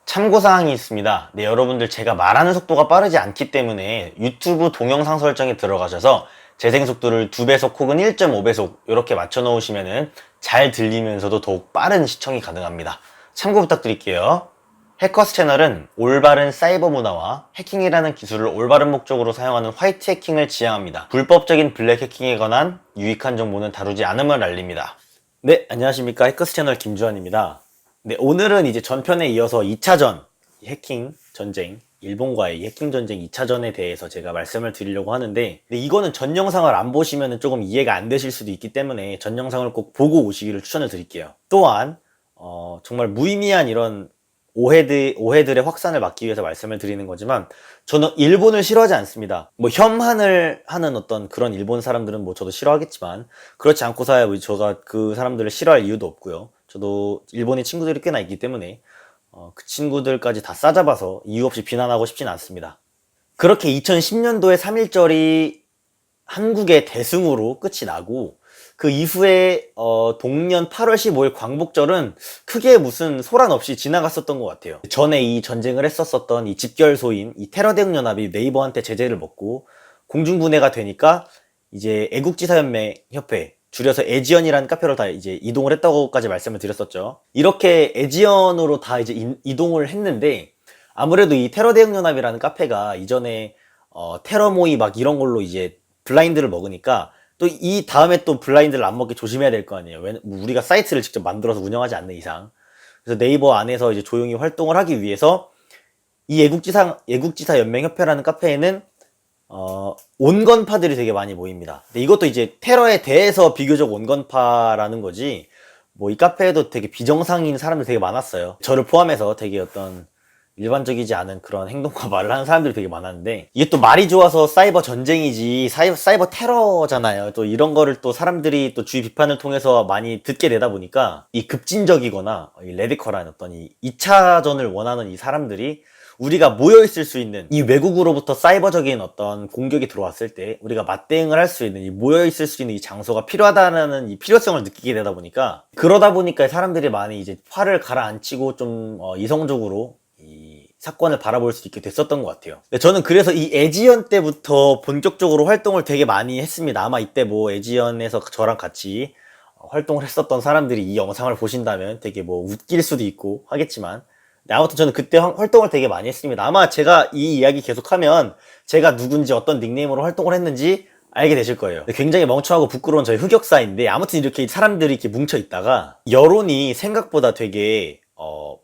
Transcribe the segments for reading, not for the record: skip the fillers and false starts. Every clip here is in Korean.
참고사항이 있습니다. 네, 여러분들 제가 말하는 속도가 빠르지 않기 때문에 유튜브 동영상 설정에 들어가셔서 재생 속도를 2배속 혹은 1.5배속 이렇게 맞춰 놓으시면 잘 들리면서도 더욱 빠른 시청이 가능합니다. 참고 부탁드릴게요. 해커스 채널은 올바른 사이버 문화와 해킹이라는 기술을 올바른 목적으로 사용하는 화이트 해킹을 지향합니다. 불법적인 블랙 해킹에 관한 유익한 정보는 다루지 않음을 알립니다. 네, 안녕하십니까. 해커스 채널 김주환입니다. 네, 오늘은 이제 전편에 이어서 2차전 해킹 전쟁, 일본과의 해킹 전쟁 2차전에 대해서 제가 말씀을 드리려고 하는데, 이거는 전 영상을 안 보시면 조금 이해가 안 되실 수도 있기 때문에 전 영상을 꼭 보고 오시기를 추천을 드릴게요. 또한 정말 무의미한 이런 오해들의 확산을 막기 위해서 말씀을 드리는 거지만, 저는 일본을 싫어하지 않습니다. 뭐 혐한을 하는 어떤 그런 일본 사람들은 뭐 저도 싫어하겠지만, 그렇지 않고서야 제가 그 사람들을 싫어할 이유도 없고요. 저도 일본의 친구들이 꽤나 있기 때문에 그 친구들까지 다 싸잡아서 이유 없이 비난하고 싶진 않습니다. 그렇게 2010년도에 3.1절이 한국의 대승으로 끝이 나고, 그 이후에 동년 8월 15일 광복절은 크게 무슨 소란 없이 지나갔었던 것 같아요. 전에 이 전쟁을 했었던 이 집결소인 이 테러대응연합이 네이버한테 제재를 먹고 공중분해가 되니까 이제 애국지사연맹협회, 줄여서 에지언이라는 카페로 다 이제 이동을 했다고까지 말씀을 드렸었죠. 이렇게 에지언으로 다 이제 이동을 했는데, 아무래도 이 테러대응연합이라는 카페가 이전에 테러 모의 막 이런 걸로 이제 블라인드를 먹으니까, 또 이 다음에 또 블라인드를 안 먹게 조심해야 될 거 아니에요. 우리가 사이트를 직접 만들어서 운영하지 않는 이상. 그래서 네이버 안에서 이제 조용히 활동을 하기 위해서 이 애국지사 연맹협회라는 카페에는 온건파들이 되게 많이 모입니다. 근데 이것도 이제 테러에 대해서 비교적 온건파라는 거지, 뭐 이 카페에도 되게 비정상인 사람들 되게 많았어요. 저를 포함해서 되게 어떤 일반적이지 않은 그런 행동과 말을 하는 사람들이 되게 많았는데, 이게 또 말이 좋아서 사이버 전쟁이지 사이버 테러잖아요. 또 이런 거를 또 사람들이 또 주의 비판을 통해서 많이 듣게 되다 보니까, 이 급진적이거나 이 레디컬한 어떤 이 2차전을 원하는 이 사람들이 우리가 모여있을 수 있는, 이 외국으로부터 사이버적인 어떤 공격이 들어왔을 때 우리가 맞대응을 할 수 있는, 이 모여있을 수 있는 이 장소가 필요하다는 이 필요성을 느끼게 되다 보니까, 그러다 보니까 사람들이 많이 이제 화를 가라앉히고 좀 이성적으로 이 사건을 바라볼 수 있게 됐었던 것 같아요. 저는 그래서 이 에지연 때부터 본격적으로 활동을 되게 많이 했습니다. 아마 이때 뭐 에지연에서 저랑 같이 활동을 했었던 사람들이 이 영상을 보신다면 되게 뭐 웃길 수도 있고 하겠지만, 아무튼 저는 그때 활동을 되게 많이 했습니다. 아마 제가 이 이야기 계속하면 제가 누군지 어떤 닉네임으로 활동을 했는지 알게 되실 거예요. 굉장히 멍청하고 부끄러운 저희 흑역사인데, 아무튼 이렇게 사람들이 이렇게 뭉쳐 있다가 여론이 생각보다 되게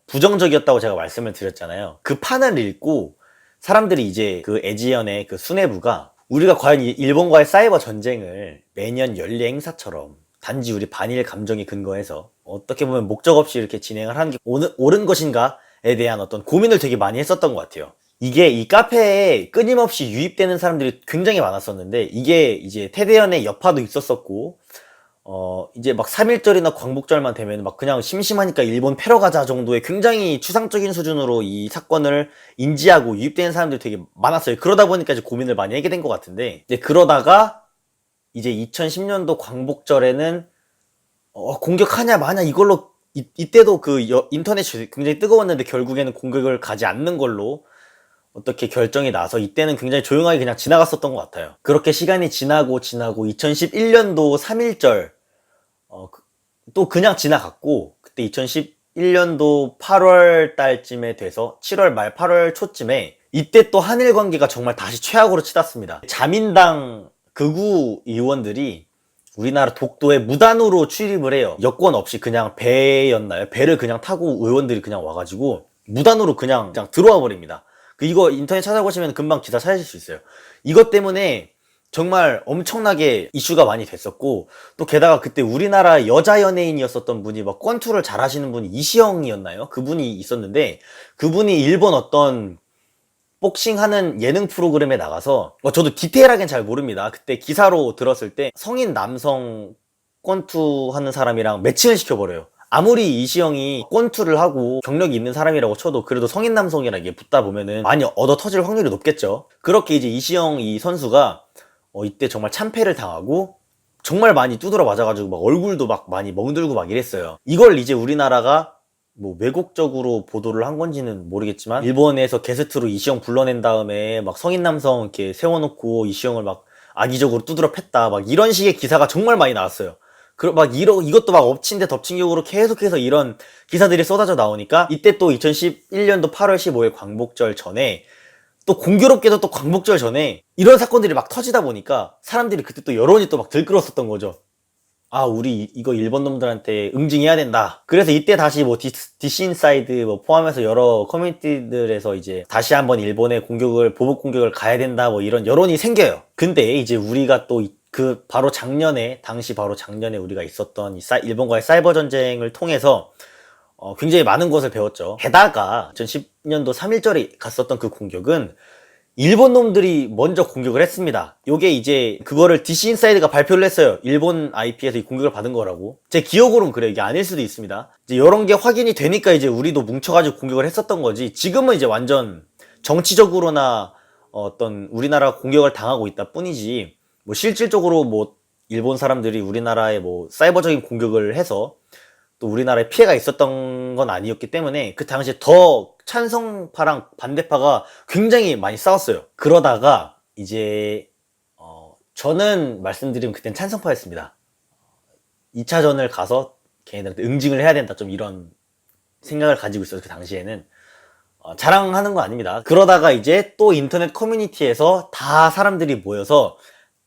부정적이었다고 제가 말씀을 드렸잖아요. 그 판을 읽고 사람들이 이제 그 에지연의 그 수뇌부가, 우리가 과연 일본과의 사이버 전쟁을 매년 연례 행사처럼 단지 우리 반일 감정에 근거해서 어떻게 보면 목적 없이 이렇게 진행을 하는 게 옳은 것인가에 대한 어떤 고민을 되게 많이 했었던 것 같아요. 이게 이 카페에 끊임없이 유입되는 사람들이 굉장히 많았었는데, 이게 이제 테대연의 여파도 있었었고, 이제 막 3.1절이나 광복절만 되면 막 그냥 심심하니까 일본 패러 가자 정도의 굉장히 추상적인 수준으로 이 사건을 인지하고 유입되는 사람들이 되게 많았어요. 그러다 보니까 이제 고민을 많이 하게 된 것 같은데, 이제 그러다가 이제 2010년도 광복절에는 공격하냐 마냐 이걸로 이때도 그 인터넷이 굉장히 뜨거웠는데 결국에는 공격을 가지 않는 걸로 어떻게 결정이 나서 이때는 굉장히 조용하게 그냥 지나갔었던 것 같아요. 그렇게 시간이 지나고 2011년도 3.1절 또 그냥 지나갔고, 그때 2011년도 8월 달쯤에 돼서 7월 말 8월 초쯤에 이때 또 한일 관계가 정말 다시 최악으로 치닫습니다. 자민당 극우 의원들이 우리나라 독도에 무단으로 출입을 해요. 여권 없이 그냥 배였나요? 배를 그냥 타고 의원들이 그냥 와가지고 무단으로 그냥 들어와 버립니다. 이거 인터넷 찾아보시면 금방 기사 찾으실 수 있어요. 이것 때문에 정말 엄청나게 이슈가 많이 됐었고, 또 게다가 그때 우리나라 여자 연예인이었었던 분이 막 권투를 잘 하시는 분이 이시영이었나요? 그분이 있었는데, 그분이 일본 어떤 복싱하는 예능 프로그램에 나가서, 저도 디테일하게는 잘 모릅니다. 그때 기사로 들었을 때 성인 남성 권투 하는 사람이랑 매칭을 시켜버려요. 아무리 이시영이 권투를 하고 경력이 있는 사람이라고 쳐도 그래도 성인 남성이랑 이게 붙다 보면은 많이 얻어 터질 확률이 높겠죠. 그렇게 이제 이시영 이 선수가 이때 정말 참패를 당하고 정말 많이 두드러 맞아가지고 막 얼굴도 막 많이 멍들고 막 이랬어요. 이걸 이제 우리나라가 뭐 왜곡적으로 보도를 한 건지는 모르겠지만 일본에서 게스트로 이시영 불러낸 다음에 막 성인 남성 이렇게 세워놓고 이시영을 막 악의적으로 두드려 팼다 막 이런 식의 기사가 정말 많이 나왔어요. 이것도 막 엎친 데 덮친 격으로 계속해서 이런 기사들이 쏟아져 나오니까 이때 또 2011년도 8월 15일 광복절 전에 또 공교롭게도 또 광복절 전에 이런 사건들이 막 터지다 보니까 사람들이 그때 또 여론이 또 막 들끓었었던 거죠. 아, 우리 이거 일본 놈들한테 응징해야 된다. 그래서 이때 다시 뭐 디시인사이드 뭐 포함해서 여러 커뮤니티들에서 이제 다시 한번 일본의 공격을, 보복 공격을 가야 된다 뭐 이런 여론이 생겨요. 근데 이제 우리가 또 바로 작년에, 당시 바로 작년에 우리가 있었던 일본과의 사이버 전쟁을 통해서 굉장히 많은 것을 배웠죠. 게다가 2010년도 3.1절에 갔었던 그 공격은 일본 놈들이 먼저 공격을 했습니다. 요게 이제 그거를 DC인사이드가 발표를 했어요. 일본 IP에서 이 공격을 받은 거라고. 제 기억으로는 그래요. 이게 아닐 수도 있습니다. 이제 이런 게 확인이 되니까 이제 우리도 뭉쳐가지고 공격을 했었던 거지. 지금은 이제 완전 정치적으로나 어떤 우리나라가 공격을 당하고 있다 뿐이지 뭐 실질적으로 뭐 일본 사람들이 우리나라에 뭐 사이버적인 공격을 해서 또 우리나라에 피해가 있었던 건 아니었기 때문에 그 당시에 더 찬성파랑 반대파가 굉장히 많이 싸웠어요. 그러다가 이제 저는 말씀드리면 그땐 찬성파였습니다. 2차전을 가서 걔네들한테 응징을 해야 된다 좀 이런 생각을 가지고 있어서 그 당시에는 자랑하는 거 아닙니다. 그러다가 이제 또 인터넷 커뮤니티에서 다 사람들이 모여서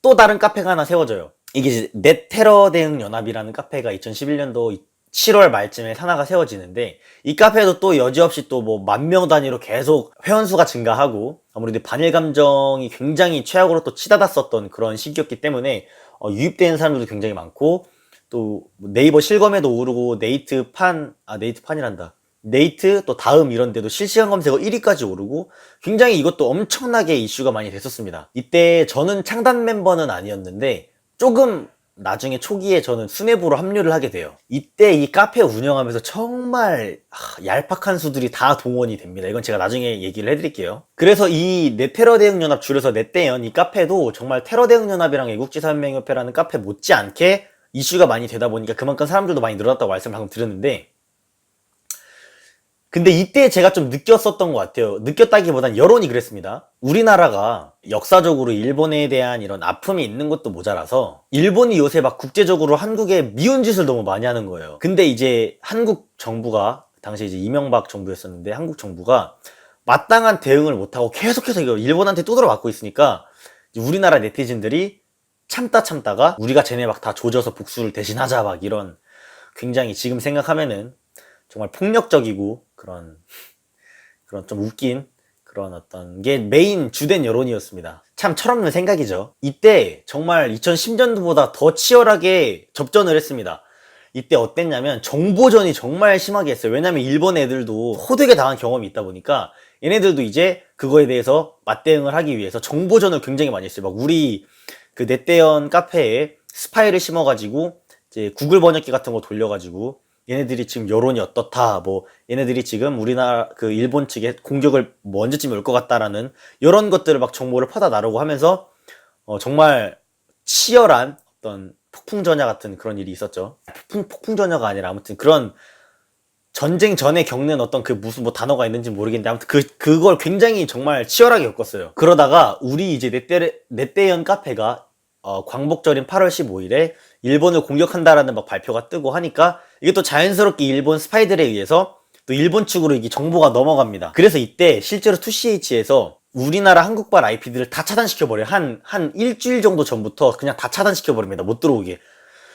또 다른 카페가 하나 세워져요. 이게 이제 넷 테러 대응 연합이라는 카페가 2011년도 7월 말쯤에 하나가 세워지는데 이 카페도 또 여지없이 또 뭐 10,000명 단위로 계속 회원수가 증가하고 아무래도 반일 감정이 굉장히 최악으로 또 치닫았었던 그런 시기였기 때문에 유입되는 사람들도 굉장히 많고 또 네이버 실검에도 오르고 네이트판이란다. 네이트 또 다음 이런 데도 실시간 검색어 1위까지 오르고 굉장히 이것도 엄청나게 이슈가 많이 됐었습니다. 이때 저는 창단 멤버는 아니었는데 조금 나중에 초기에 저는 수뇌부로 합류를 하게 돼요. 이때 이 카페 운영하면서 정말 얄팍한 수들이 다 동원이 됩니다. 이건 제가 나중에 얘기를 해드릴게요. 그래서 이 넷테러 대응연합 줄여서 넷대연 이 카페도 정말 테러 대응연합이랑 애국지사연맹협회라는 카페 못지않게 이슈가 많이 되다 보니까 그만큼 사람들도 많이 늘어났다고 말씀을 방금 드렸는데 근데 이때 제가 좀 느꼈었던 것 같아요. 느꼈다기보단 여론이 그랬습니다. 우리나라가 역사적으로 일본에 대한 이런 아픔이 있는 것도 모자라서 일본이 요새 막 국제적으로 한국에 미운 짓을 너무 많이 하는 거예요. 근데 이제 한국 정부가 당시 이제 이명박 정부였었는데 한국 정부가 마땅한 대응을 못하고 계속해서 이거 일본한테 두드려 맞고 있으니까 우리나라 네티즌들이 참다가 우리가 쟤네 막 다 조져서 복수를 대신하자 막 이런 굉장히 지금 생각하면은 정말 폭력적이고 그런 좀 웃긴 그런 어떤 게 메인 주된 여론이었습니다. 참 철없는 생각이죠. 이때 정말 2010년도보다 더 치열하게 접전을 했습니다. 이때 어땠냐면 정보전이 정말 심하게 했어요. 왜냐면 일본 애들도 호되게 당한 경험이 있다 보니까 얘네들도 이제 그거에 대해서 맞대응을 하기 위해서 정보전을 굉장히 많이 했어요. 막 우리 그 넷대연 카페에 스파이를 심어가지고 이제 구글 번역기 같은 거 돌려가지고 얘네들이 지금 여론이 어떻다, 뭐, 얘네들이 지금 우리나라, 그 일본 측에 공격을 뭐 언제쯤 올 것 같다라는, 이런 것들을 막 정보를 퍼다 나르고 하면서, 정말 치열한 어떤 폭풍전야 같은 그런 일이 있었죠. 폭풍전야가 아니라 아무튼 그런 전쟁 전에 겪는 어떤 그 무슨 뭐 단어가 있는지 모르겠는데 아무튼 그걸 굉장히 정말 치열하게 겪었어요. 그러다가 우리 이제 넷대연 카페가 광복절인 8월 15일에 일본을 공격한다라는 막 발표가 뜨고 하니까 이게 또 자연스럽게 일본 스파이들에 의해서 또 일본 측으로 이게 정보가 넘어갑니다. 그래서 이때 실제로 2CH에서 우리나라 한국발 IP들을 다 차단시켜버려요. 한 일주일 정도 전부터 그냥 다 차단시켜버립니다. 못 들어오게.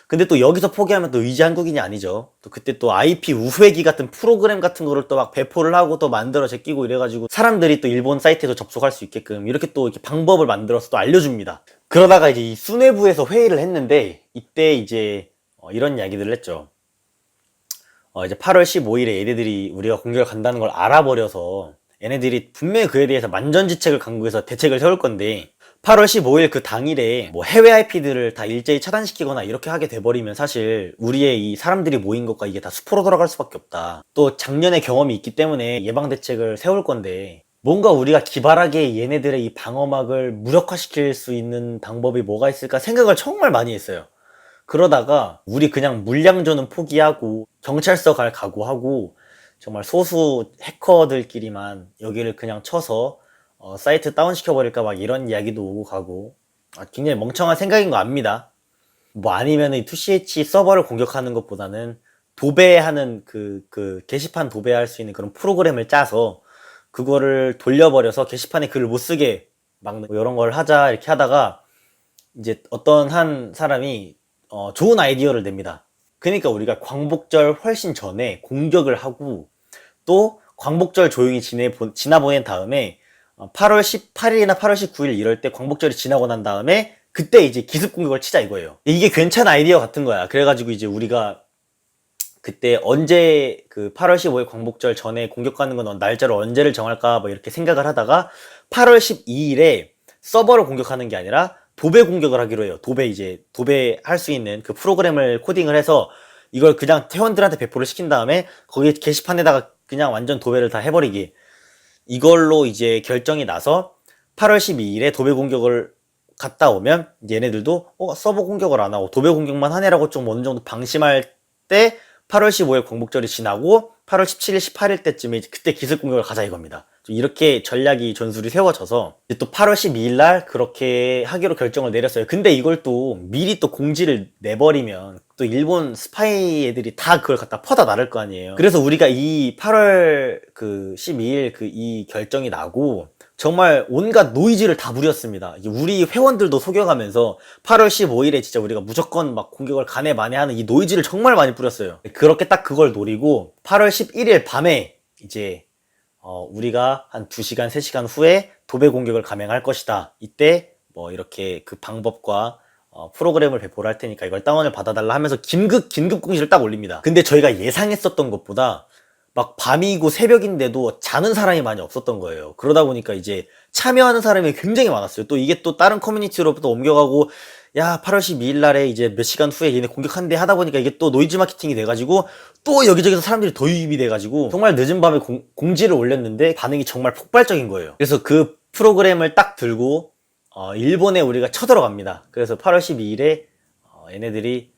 근데 또 여기서 포기하면 또 의지 한국인이 아니죠. 또 그때 또 IP 우회기 같은 프로그램 같은 거를 또 막 배포를 하고 또 만들어 제끼고 이래가지고 사람들이 또 일본 사이트에도 접속할 수 있게끔 이렇게 또 이렇게 방법을 만들어서 또 알려줍니다. 그러다가 이제 이 수뇌부에서 회의를 했는데 이때 이제 이런 이야기들을 했죠. 이제 8월 15일에 얘네들이 우리가 공격을 간다는 걸 알아버려서 얘네들이 분명히 그에 대해서 만전지책을 강구해서 대책을 세울 건데 8월 15일 그 당일에 뭐 해외 IP들을 다 일제히 차단시키거나 이렇게 하게 돼버리면 사실 우리의 이 사람들이 모인 것과 이게 다 수포로 돌아갈 수밖에 없다. 또 작년에 경험이 있기 때문에 예방대책을 세울 건데 뭔가 우리가 기발하게 얘네들의 이 방어막을 무력화시킬 수 있는 방법이 뭐가 있을까 생각을 정말 많이 했어요. 그러다가 우리 그냥 물량전은 포기하고 경찰서 갈 각오하고 정말 소수 해커들끼리만 여기를 그냥 쳐서 사이트 다운시켜버릴까 막 이런 이야기도 오고 가고, 굉장히 멍청한 생각인 거 압니다. 뭐 아니면은 2CH 서버를 공격하는 것보다는 도배하는 그 게시판 도배할 수 있는 그런 프로그램을 짜서 그거를 돌려버려서 게시판에 글을 못 쓰게 막는 뭐 이런 걸 하자 이렇게 하다가 이제 어떤 한 사람이 좋은 아이디어를 냅니다. 그러니까 우리가 광복절 훨씬 전에 공격을 하고 또 광복절 조용히 지나보낸 다음에 8월 18일이나 8월 19일 이럴 때 광복절이 지나고 난 다음에 그때 이제 기습 공격을 치자 이거예요. 이게 괜찮은 아이디어 같은 거야. 그래가지고 이제 우리가 그때 언제 그 8월 15일 광복절 전에 공격하는 건 날짜를 언제를 정할까 뭐 이렇게 생각을 하다가 8월 12일에 서버를 공격하는 게 아니라 도배 공격을 하기로 해요. 도배할 수 있는 그 프로그램을 코딩을 해서 이걸 그냥 회원들한테 배포를 시킨 다음에 거기 게시판에다가 그냥 완전 도배를 다 해버리기. 이걸로 이제 결정이 나서 8월 12일에 도배 공격을 갔다 오면 얘네들도 서버 공격을 안 하고 도배 공격만 하네라고 좀 어느 정도 방심할 때 8월 15일 광복절이 지나고 8월 17일, 18일 때쯤에 그때 기습 공격을 가자 이겁니다. 이렇게 전략이 전술이 세워져서 또 8월 12일 날 그렇게 하기로 결정을 내렸어요. 근데 이걸 또 미리 또 공지를 내버리면 또 일본 스파이 애들이 다 그걸 갖다 퍼다 나를 거 아니에요. 그래서 우리가 이 8월 12일 이 결정이 나고 정말 온갖 노이즈를 다 부렸습니다. 우리 회원들도 속여가면서 8월 15일에 진짜 우리가 무조건 막 공격을 간에 만에 하는 이 노이즈를 정말 많이 뿌렸어요. 그렇게 딱 그걸 노리고 8월 11일 밤에 이제 우리가 한 2시간, 3시간 후에 도배 공격을 감행할 것이다. 이때 뭐 이렇게 그 방법과 프로그램을 배포를 할 테니까 이걸 다운을 받아달라 하면서 긴급 공지를 딱 올립니다. 근데 저희가 예상했었던 것보다 막 밤이고 새벽인데도 자는 사람이 많이 없었던 거예요. 그러다 보니까 이제 참여하는 사람이 굉장히 많았어요. 또 이게 또 다른 커뮤니티로 또 옮겨가고 야 8월 12일 날에 이제 몇 시간 후에 얘네 공격한대 하다 보니까 이게 또 노이즈 마케팅이 돼가지고 또 여기저기서 사람들이 더 유입이 돼가지고 정말 늦은 밤에 공지를 올렸는데 반응이 정말 폭발적인 거예요. 그래서 그 프로그램을 딱 들고 일본에 우리가 쳐들어갑니다. 그래서 8월 12일에 얘네들이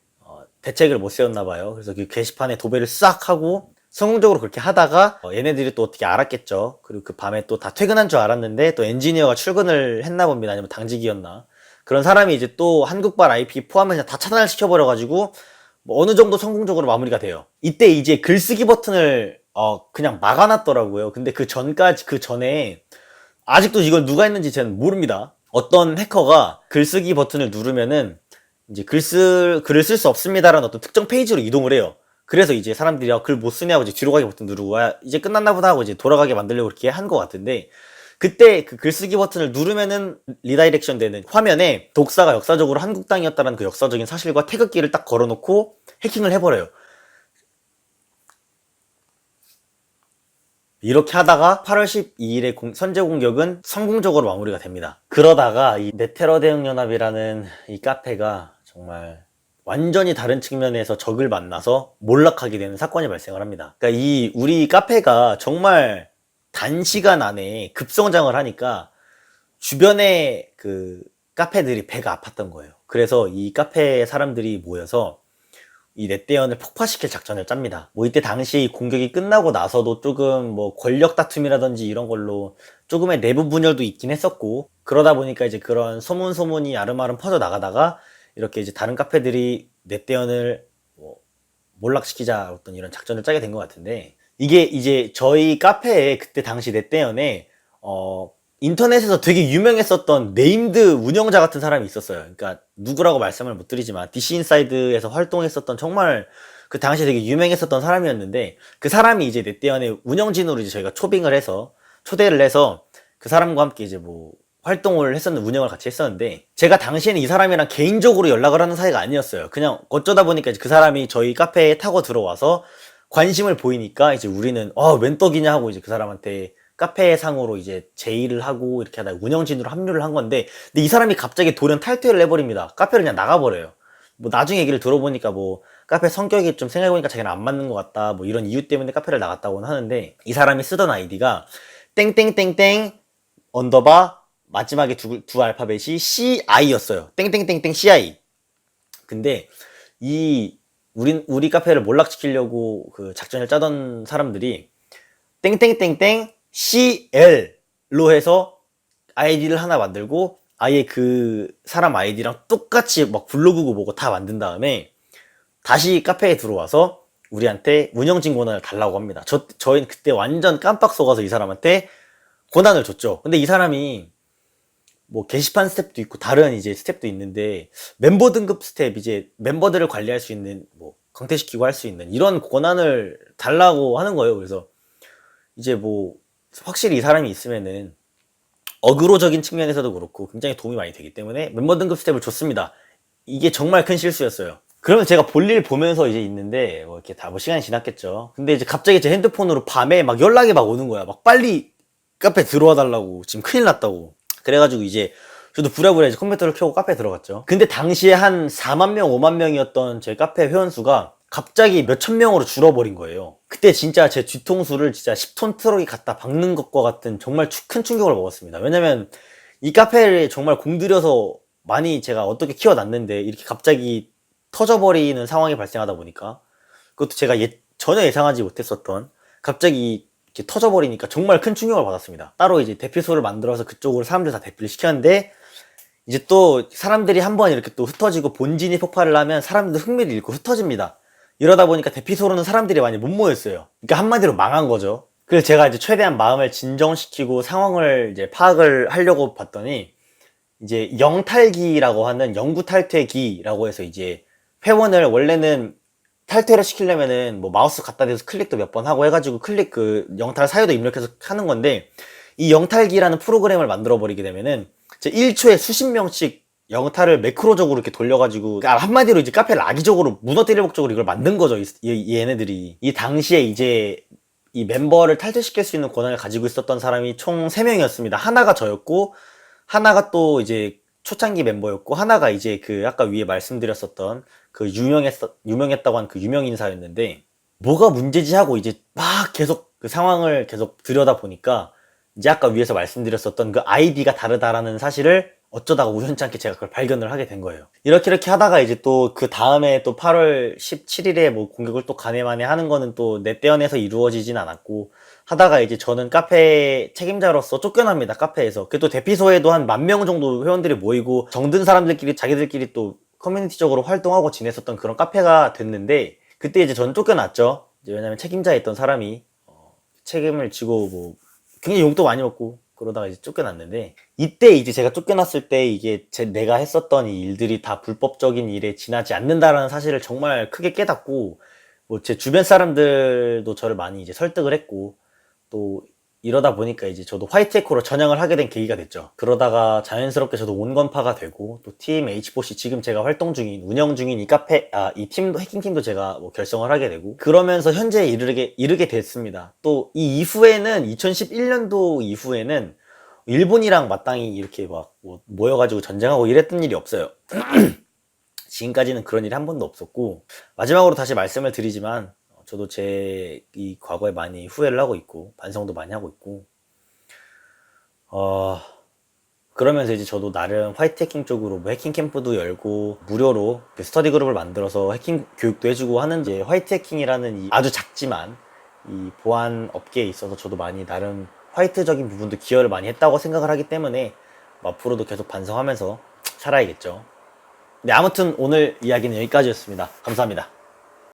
대책을 못 세웠나 봐요. 그래서 그 게시판에 도배를 싹 하고 성공적으로 그렇게 하다가 얘네들이 또 어떻게 알았겠죠. 그리고 그 밤에 또 다 퇴근한 줄 알았는데 또 엔지니어가 출근을 했나 봅니다. 아니면 당직이었나. 그런 사람이 이제 또 한국발 IP 포함해서 다 차단을 시켜버려가지고 뭐 어느 정도 성공적으로 마무리가 돼요. 이때 이제 글쓰기 버튼을 그냥 막아놨더라고요. 근데 그 전에 아직도 이걸 누가 했는지 저는 모릅니다. 어떤 해커가 글쓰기 버튼을 누르면은 이제 글을 쓸 수 없습니다라는 어떤 특정 페이지로 이동을 해요. 그래서 이제 사람들이 글 못 쓰냐고 이제 뒤로 가기 버튼 누르고 이제 끝났나 보다 하고 이제 돌아가게 만들려고 그렇게 한 것 같은데 그때 그 글쓰기 버튼을 누르면은 리다이렉션 되는 화면에 독사가 역사적으로 한국 땅이었다는 그 역사적인 사실과 태극기를 딱 걸어놓고 해킹을 해버려요. 이렇게 하다가 8월 12일에 선제 공격은 성공적으로 마무리가 됩니다. 그러다가 이 네테러 대응 연합이라는 이 카페가 정말 완전히 다른 측면에서 적을 만나서 몰락하게 되는 사건이 발생을 합니다. 그러니까 우리 카페가 정말 단시간 안에 급성장을 하니까 주변에 그 카페들이 배가 아팠던 거예요. 그래서 이 카페 사람들이 모여서 이 넷대연을 폭파시킬 작전을 짭니다. 뭐 이때 당시 공격이 끝나고 나서도 조금 뭐 권력 다툼이라든지 이런 걸로 조금의 내부 분열도 있긴 했었고 그러다 보니까 이제 그런 소문이 아름아름 퍼져 나가다가 이렇게 이제 다른 카페들이 넷대연을 뭐 몰락시키자 어떤 이런 작전을 짜게 된 것 같은데 이게 이제 저희 카페에 그때 당시 넷대연에 인터넷에서 되게 유명했었던 네임드 운영자 같은 사람이 있었어요. 그러니까 누구라고 말씀을 못 드리지만 DC인사이드에서 활동했었던 정말 그 당시에 되게 유명했었던 사람이었는데 그 사람이 이제 넷대연의 운영진으로 이제 저희가 초대를 해서 그 사람과 함께 이제 뭐 활동을 운영을 같이 했었는데 제가 당시에는 이 사람이랑 개인적으로 연락을 하는 사이가 아니었어요. 그냥 어쩌다 보니까 이제 그 사람이 저희 카페에 타고 들어와서 관심을 보이니까 이제 우리는 웬 떡이냐 하고 이제 그 사람한테 카페 상으로 이제 제의를 하고 이렇게 하다 운영진으로 합류를 한 건데 근데 이 사람이 갑자기 돌연 탈퇴를 해버립니다. 카페를 그냥 나가버려요. 뭐 나중에 얘기를 들어보니까 뭐 카페 성격이 좀 생각해보니까 자기는 안 맞는 것 같다 뭐 이런 이유 때문에 카페를 나갔다고는 하는데 이 사람이 쓰던 아이디가 땡땡땡땡 언더바 마지막에 두 알파벳이 CI였어요. 땡땡땡땡 CI. 근데 우리 카페를 몰락시키려고 그 작전을 짜던 사람들이 땡땡땡땡 CL로 해서 아이디를 하나 만들고 아예 그 사람 아이디랑 똑같이 막 블로그고 뭐고 다 만든 다음에 다시 카페에 들어와서 우리한테 운영진 권한을 달라고 합니다. 저희는 그때 완전 깜빡 속아서 이 사람한테 권한을 줬죠. 근데 이 사람이 뭐 게시판 스텝도 있고 다른 이제 스텝도 있는데 멤버 등급 스텝 이제 멤버들을 관리할 수 있는 뭐 강퇴시키고 할 수 있는 이런 권한을 달라고 하는 거예요. 그래서 이제 뭐 확실히 이 사람이 있으면은 어그로적인 측면에서도 그렇고 굉장히 도움이 많이 되기 때문에 멤버 등급 스텝을 줬습니다. 이게 정말 큰 실수였어요. 그러면 제가 볼일 보면서 이제 있는데 뭐 이렇게 다 뭐 시간이 지났겠죠. 근데 이제 갑자기 제 핸드폰으로 밤에 막 연락이 막 오는 거야. 막 빨리 카페 들어와 달라고 지금 큰일 났다고. 그래가지고 이제 저도 부랴부랴 이제 컴퓨터를 켜고 카페에 들어갔죠. 근데 당시에 한 4만 명, 5만 명이었던 제 카페 회원수가 갑자기 몇천 명으로 줄어버린 거예요. 그때 진짜 제 뒤통수를 진짜 10톤 트럭이 갖다 박는 것과 같은 정말 큰 충격을 먹었습니다. 왜냐면 이 카페를 정말 공들여서 많이 제가 어떻게 키워놨는데 이렇게 갑자기 터져버리는 상황이 발생하다 보니까 그것도 제가 전혀 예상하지 못했었던 갑자기 이렇게 터져버리니까 정말 큰 충격을 받았습니다. 따로 이제 대피소를 만들어서 그쪽으로 사람들 다 대피를 시켰는데 이제 또 사람들이 한번 이렇게 또 흩어지고 본진이 폭발을 하면 사람들도 흥미를 잃고 흩어집니다. 이러다 보니까 대피소로는 사람들이 많이 못 모였어요. 그러니까 한마디로 망한 거죠. 그래서 제가 이제 최대한 마음을 진정시키고 상황을 이제 파악을 하려고 봤더니 이제 영탈기라고 하는 영구 탈퇴기라고 해서 이제 회원을 원래는 탈퇴를 시키려면은 뭐 마우스 갖다 대서 클릭도 몇 번 하고 해가지고 클릭 그 영탈 사유도 입력해서 하는 건데 이 영탈기라는 프로그램을 만들어 버리게 되면은 제 1초에 수십 명씩 영탈을 매크로적으로 이렇게 돌려가지고 그러니까 한마디로 이제 카페를 악의적으로 무너뜨릴 목적으로 이걸 만든 거죠. 얘네들이 이 당시에 이제 이 멤버를 탈퇴시킬 수 있는 권한을 가지고 있었던 사람이 총 3명이었습니다. 하나가 저였고 하나가 또 이제 초창기 멤버였고 하나가 이제 그 아까 위에 말씀드렸었던 그 유명했다고 한 그 유명 인사였는데 뭐가 문제지 하고 이제 막 계속 그 상황을 계속 들여다 보니까 이제 아까 위에서 말씀드렸었던 그 아이디가 다르다라는 사실을 어쩌다가 우연찮게 제가 그걸 발견을 하게 된 거예요. 이렇게 하다가 이제 또 그 다음에 또 8월 17일에 뭐 공격을 또 간해만해 하는 거는 또 내 떼어내서 이루어지진 않았고 하다가 이제 저는 카페 책임자로서 쫓겨납니다. 카페에서. 그또 대피소에도 한 10,000명 정도 회원들이 모이고 정든 사람들끼리 자기들끼리 또 커뮤니티적으로 활동하고 지냈었던 그런 카페가 됐는데 그때 이제 저는 쫓겨났죠. 이제 왜냐면 책임자였던 사람이 책임을 지고 뭐 굉장히 욕도 많이 먹고 그러다가 이제 쫓겨났는데 이때 이제 제가 쫓겨났을 때 이게 내가 했었던 이 일들이 다 불법적인 일에 지나지 않는다라는 사실을 정말 크게 깨닫고 뭐 제 주변 사람들도 저를 많이 이제 설득을 했고 또 이러다 보니까 이제 저도 화이트 에코로 전향을 하게 된 계기가 됐죠. 그러다가 자연스럽게 저도 온건파가 되고 또 팀 H4C 지금 제가 활동 중인 운영 중인 이 카페 이 팀도 해킹팀도 제가 뭐 결성을 하게 되고 그러면서 현재에 이르게 됐습니다. 또 이 이후에는 2011년도 이후에는 일본이랑 마땅히 이렇게 막 뭐 모여가지고 전쟁하고 이랬던 일이 없어요. 지금까지는 그런 일이 한 번도 없었고 마지막으로 다시 말씀을 드리지만 저도 제 이 과거에 많이 후회를 하고 있고 반성도 많이 하고 있고 그러면서 이제 저도 나름 화이트 해킹 쪽으로 뭐 해킹 캠프도 열고 무료로 스터디 그룹을 만들어서 해킹 교육도 해주고 하는 이제 화이트 해킹이라는 이 아주 작지만 이 보안 업계에 있어서 저도 많이 나름 화이트적인 부분도 기여를 많이 했다고 생각을 하기 때문에 앞으로도 계속 반성하면서 살아야겠죠. 네, 아무튼 오늘 이야기는 여기까지였습니다. 감사합니다.